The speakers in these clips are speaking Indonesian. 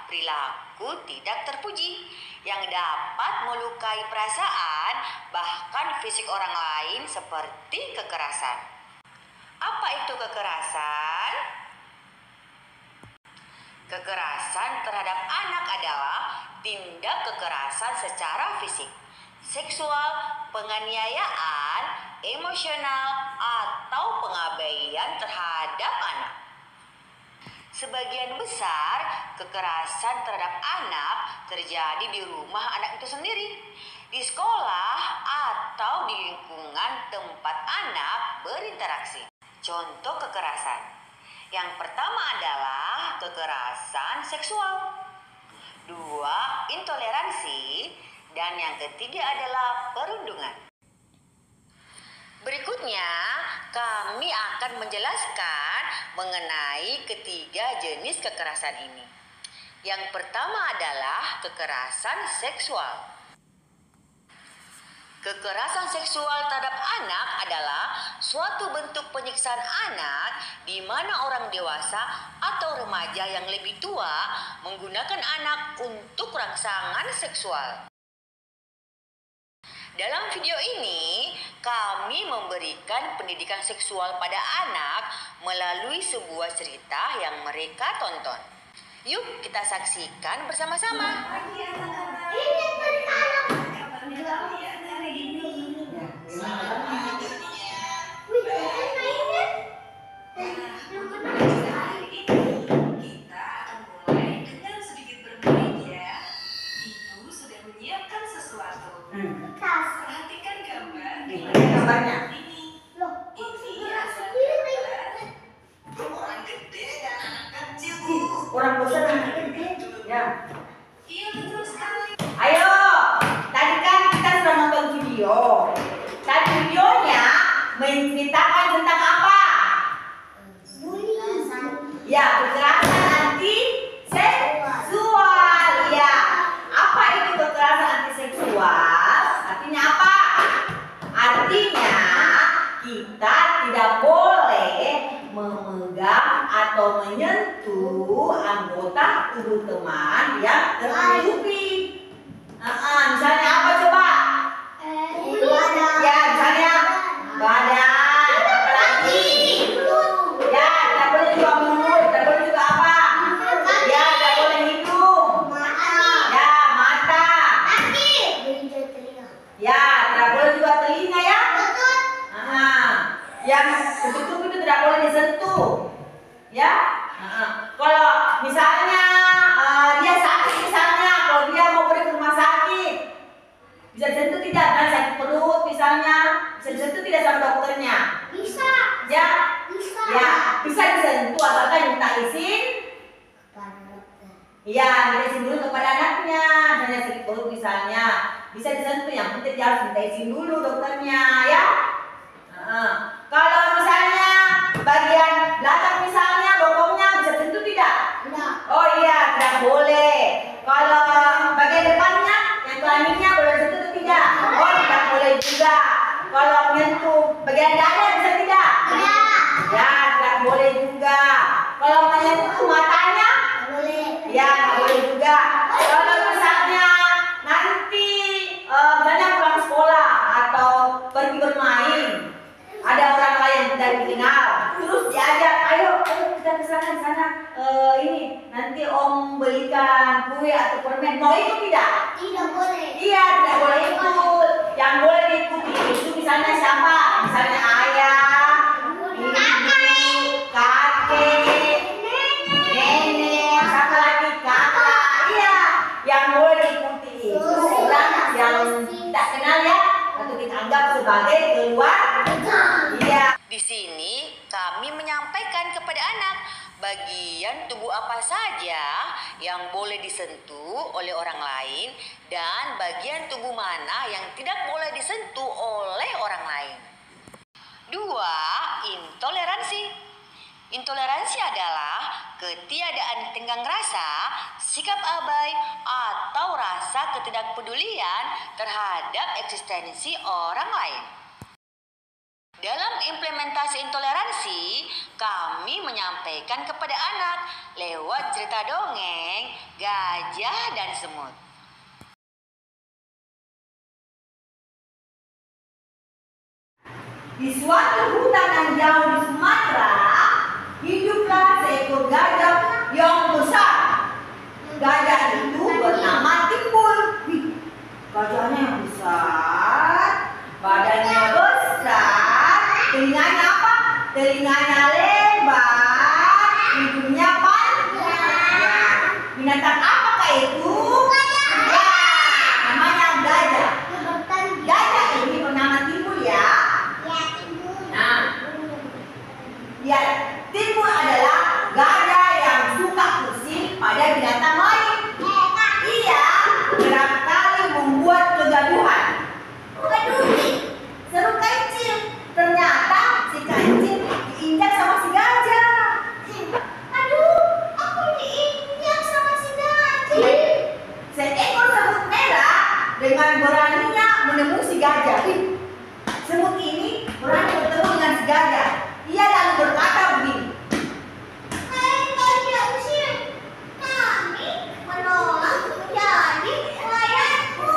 perilaku tidak terpuji yang dapat melukai perasaan bahkan fisik orang lain seperti kekerasan. Apa itu kekerasan? Kekerasan terhadap anak adalah tindak kekerasan secara fisik, seksual, penganiayaan, emosional, atau pengabaian terhadap anak. Sebagian besar kekerasan terhadap anak terjadi di rumah anak itu sendiri, di sekolah, atau di lingkungan tempat anak berinteraksi. Contoh kekerasan. Yang pertama adalah kekerasan seksual. 2. Intoleransi. Dan yang ketiga adalah perundungan. Berikutnya, kami akan menjelaskan mengenai ketiga jenis kekerasan ini. Yang pertama adalah kekerasan seksual. Kekerasan seksual terhadap anak adalah suatu bentuk penyiksaan anak di mana orang dewasa atau remaja yang lebih tua menggunakan anak untuk rangsangan seksual. Dalam video ini, kami memberikan pendidikan seksual pada anak melalui sebuah cerita yang mereka tonton. Yuk kita saksikan bersama-sama. Perhatikan gambar. Banyak. Orang gede dan anak kecil. Orang besar anak gede. Ya. Iya betul sekali. Ayo, tadi kan kita sudah nonton video. Tadi videonya menceritakan tentang apa? Ya, kekerasan anti seksual. Ya. Apa itu kekerasan anti seksual? Artinya apa? Artinya kita tidak boleh memegang atau menyentuh anggota tubuh teman yang tertutupi. Misalnya apa coba? Ya, misalnya badan, apalagi? Ya, tidak boleh juga mulut, tidak boleh juga apa? Ya, tidak boleh hidung. Ya, mata. Ya, tidak boleh juga telinga ya. Yang tertutup itu tidak boleh disentuh. Ya. Kalau misalnya dia sakit, misalnya kalau dia mau pergi ke rumah sakit, bisa disentuh tidak? Kan sakit perut misalnya, bisa disentuh tidak sama dokternya? Bisa. Ya. Bisa. Ya, bisa disentuh asalkan minta izin. Iya, minta izin dulu kepada anaknya. Misalnya sakit perut misalnya, bisa disentuh, yang penting dia harus minta izin dulu dokternya, ya. Kalau misalnya bagian belakang misalnya bokongnya bisa sentuh tidak? Tidak. Oh iya, tidak boleh. Kalau bagian depannya yang kelaminnya boleh sentuh atau tidak? Oh, tidak boleh juga. Kalau menyentuh bagian dada bisa tidak? Tidak. Ya, tidak boleh juga. Kalau menyentuh matanya? Boleh. Ya, tidak boleh juga. Kalau misalnya nanti misalnya pulang sekolah atau pergi bermain, ada orang lain yang tidak dikenal, terus diajak, ayo kita ke sana, ini nanti om belikan kue atau permen, mau ikut tidak? Tidak boleh. Iya, tidak boleh ikut. Yang boleh diikuti itu misalnya siapa? Misalnya ayah, ibu, kakek, nenek, siapa lagi? Kakak. Iya, yang boleh diikuti itu orang yang tidak kenal ya, atau kita anggap sebagai keluarga. Iya. Di sini kami menyampaikan kepada anak bagian tubuh apa saja yang boleh disentuh oleh orang lain dan bagian tubuh mana yang tidak boleh disentuh oleh orang lain. 2. Intoleransi. Intoleransi adalah ketiadaan tenggang rasa, sikap abai, atau rasa ketidakpedulian terhadap eksistensi orang lain. Dalam implementasi intoleransi, kami menyampaikan kepada anak lewat cerita dongeng Gajah dan Semut. Di suatu hutan yang jauh di Sumatera, hiduplah seekor gajah yang besar. Gajah itu bernama Timbul. Gajahnya yang besar, badannya besar, telinganya apa? Telinganya lebar, hidungnya panjang. Binatang apakah itu? Ya, namanya gajah. Gajah ini bernama Timbul ya. Nah, ya, Timbul adalah gajah yang suka pusing pada binatang lain. Ia kerap kali membuat kegaduhan. Seru kancil. Ternyata si kancil diinjak sama si gajah. Aduh, aku diinjak sama si gajah. Seekor semut merah dengan beraninya menemui si gajah. Semut ini berani bertemu dengan si gajah. Ia lalu berkata begini. Hai gajah usil, kami menolak menjadi pelayanmu.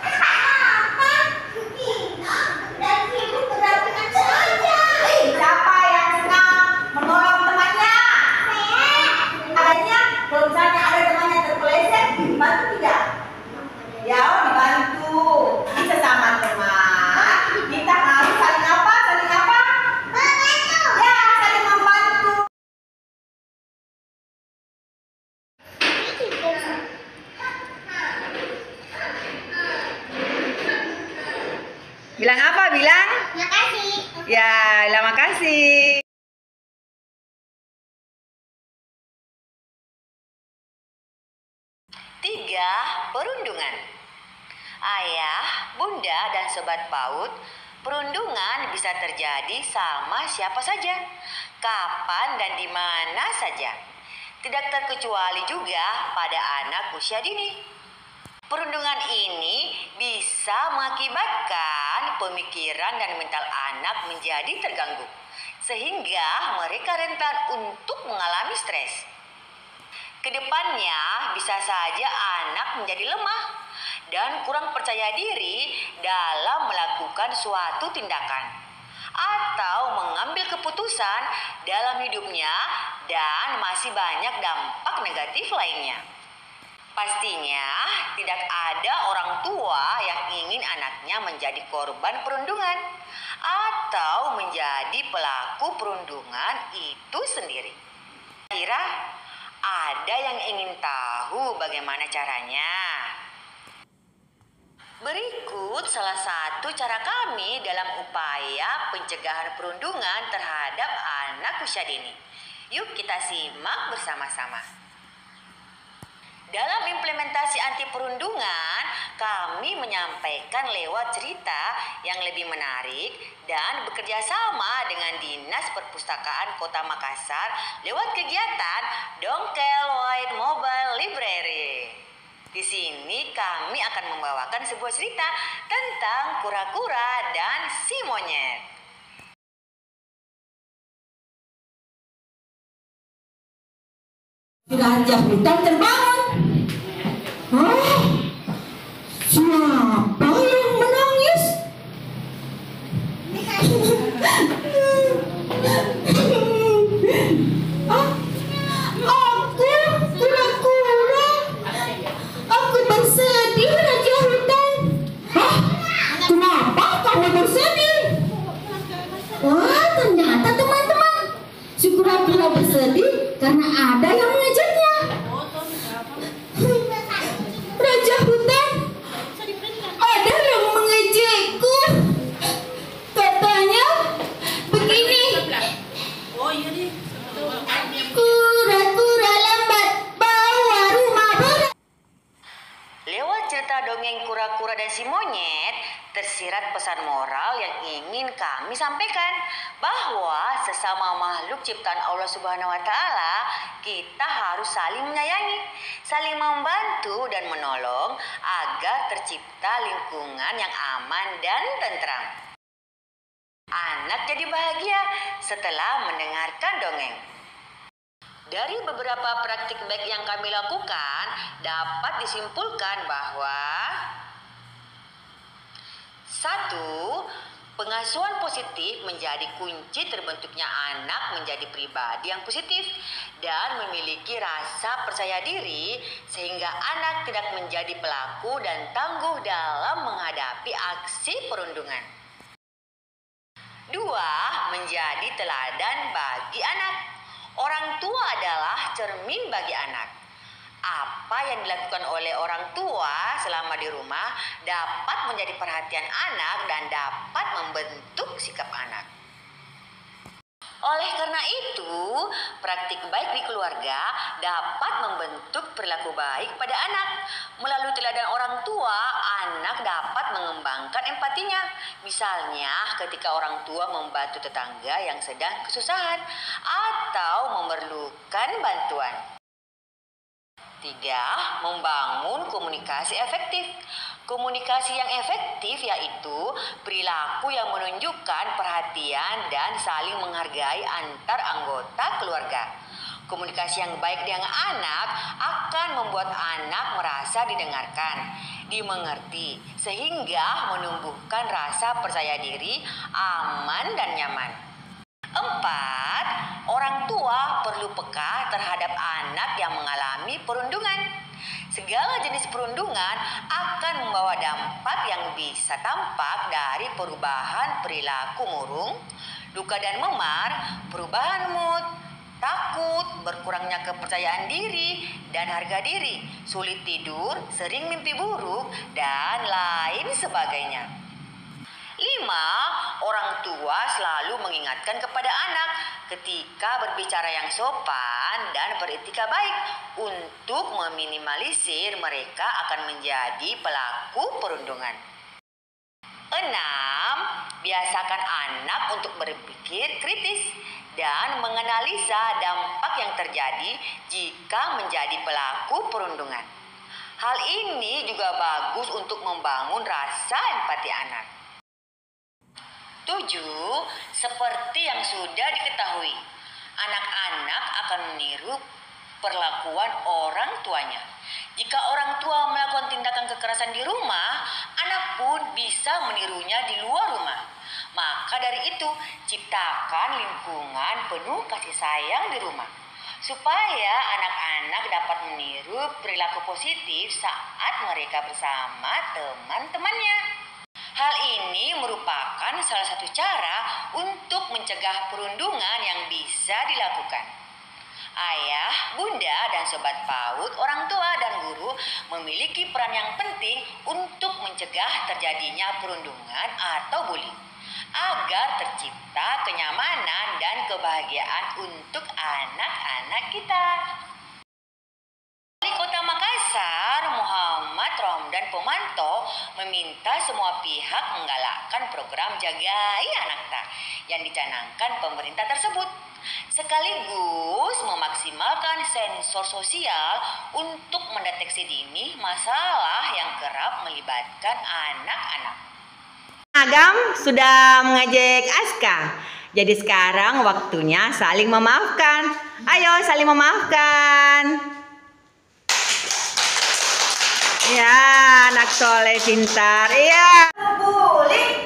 Kenapa kita dan hidup berdampingan saja? Siapa yang senang menolong temannya? Adanya, kalau misalnya ada temannya terpeleset, dibantu tidak? Ya, dibantu. Kita sama teman, kita harus saling apa? Saling apa? Membantu. Ya, saling membantu. Bilang apa? Bilang? Makasih. Ya, bilang makasih. Tiga, perundungan. Ayah, bunda, dan sobat PAUD, perundungan bisa terjadi sama siapa saja, kapan dan di mana saja. Tidak terkecuali juga pada anak usia dini. Perundungan ini bisa mengakibatkan pemikiran dan mental anak menjadi terganggu, sehingga mereka rentan untuk mengalami stres. Kedepannya bisa saja anak menjadi lemah dan kurang percaya diri dalam melakukan suatu tindakan atau mengambil keputusan dalam hidupnya, dan masih banyak dampak negatif lainnya. Pastinya tidak ada orang tua yang ingin anaknya menjadi korban perundungan atau menjadi pelaku perundungan itu sendiri. Kira ada yang ingin tahu bagaimana caranya? Berikut salah satu cara kami dalam upaya pencegahan perundungan terhadap anak usia dini. Yuk kita simak bersama-sama. Dalam implementasi anti perundungan, kami menyampaikan lewat cerita yang lebih menarik dan bekerja sama dengan Dinas Perpustakaan Kota Makassar lewat kegiatan Dongkel White Mobile Library. Di sini kami akan membawakan sebuah cerita tentang kura-kura dan si monyet. Gajah hutan terbangun. Hah? Siapa yang menangis? Ah, aku kura-kura. Aku bersedih, Raja Hutan. Hah? Kenapa kamu bersedih? Wah, ternyata teman-teman, si kura-kura bersedih karena ada yang mengejarnya. Raja Hutan, ada yang mengejekku. Katanya begini. Kura-kura lambat bawa rumah berat. Lewat cerita dongeng kura-kura dan si monyet, tersirat pesan moral yang ingin kami sampaikan, bahwa sesama makhluk ciptaan Allah Subhanahu wa taala, kita harus saling menyayangi, saling membantu dan menolong agar tercipta lingkungan yang aman dan tentram. Anak jadi bahagia setelah mendengarkan dongeng. Dari beberapa praktik baik yang kami lakukan, dapat disimpulkan bahwa 1. Pengasuhan positif menjadi kunci terbentuknya anak menjadi pribadi yang positif dan memiliki rasa percaya diri sehingga anak tidak menjadi pelaku dan tangguh dalam menghadapi aksi perundungan. 2. Menjadi teladan bagi anak. Orang tua adalah cermin bagi anak. Apa yang dilakukan oleh orang tua selama di rumah dapat menjadi perhatian anak dan dapat membentuk sikap anak. Oleh karena itu, praktik baik di keluarga dapat membentuk perilaku baik pada anak. Melalui teladan orang tua, anak dapat mengembangkan empatinya. Misalnya, ketika orang tua membantu tetangga yang sedang kesusahan atau memerlukan bantuan. 3. Membangun komunikasi efektif. Komunikasi yang efektif yaitu perilaku yang menunjukkan perhatian dan saling menghargai antar anggota keluarga. Komunikasi yang baik dengan anak akan membuat anak merasa didengarkan, dimengerti, sehingga menumbuhkan rasa percaya diri, aman dan nyaman. 4. Orang tua perlu peka terhadap anak yang mengalami perundungan. Segala jenis perundungan akan membawa dampak yang bisa tampak dari perubahan perilaku murung, luka dan memar, perubahan mood, takut, berkurangnya kepercayaan diri dan harga diri, sulit tidur, sering mimpi buruk, dan lain sebagainya. 5. Orang tua selalu mengingatkan kepada anak ketika berbicara yang sopan dan beretika baik untuk meminimalisir mereka akan menjadi pelaku perundungan. 6. Biasakan anak untuk berpikir kritis dan menganalisa dampak yang terjadi jika menjadi pelaku perundungan. Hal ini juga bagus untuk membangun rasa empati anak. 7. Seperti yang sudah diketahui, anak-anak akan meniru perlakuan orang tuanya. Jika orang tua melakukan tindakan kekerasan di rumah, anak pun bisa menirunya di luar rumah. Maka dari itu, ciptakan lingkungan penuh kasih sayang di rumah, supaya anak-anak dapat meniru perilaku positif saat mereka bersama teman-temannya. Hal ini merupakan salah satu cara untuk mencegah perundungan yang bisa dilakukan. Ayah, bunda, dan sobat PAUD, orang tua dan guru memiliki peran yang penting untuk mencegah terjadinya perundungan atau bullying, agar tercipta kenyamanan dan kebahagiaan untuk anak-anak kita. Wali Kota Makassar, Muhammad Romdan Pomanto, meminta semua pihak menggalakkan program Jagai Anak Ta yang dicanangkan pemerintah tersebut, sekaligus memaksimalkan sensor sosial untuk mendeteksi dini masalah yang kerap melibatkan anak-anak. Agam sudah mengajak Aska, jadi sekarang waktunya saling memaafkan. Ayo saling memaafkan. Ya, anak soleh pintar. Iya. Bully.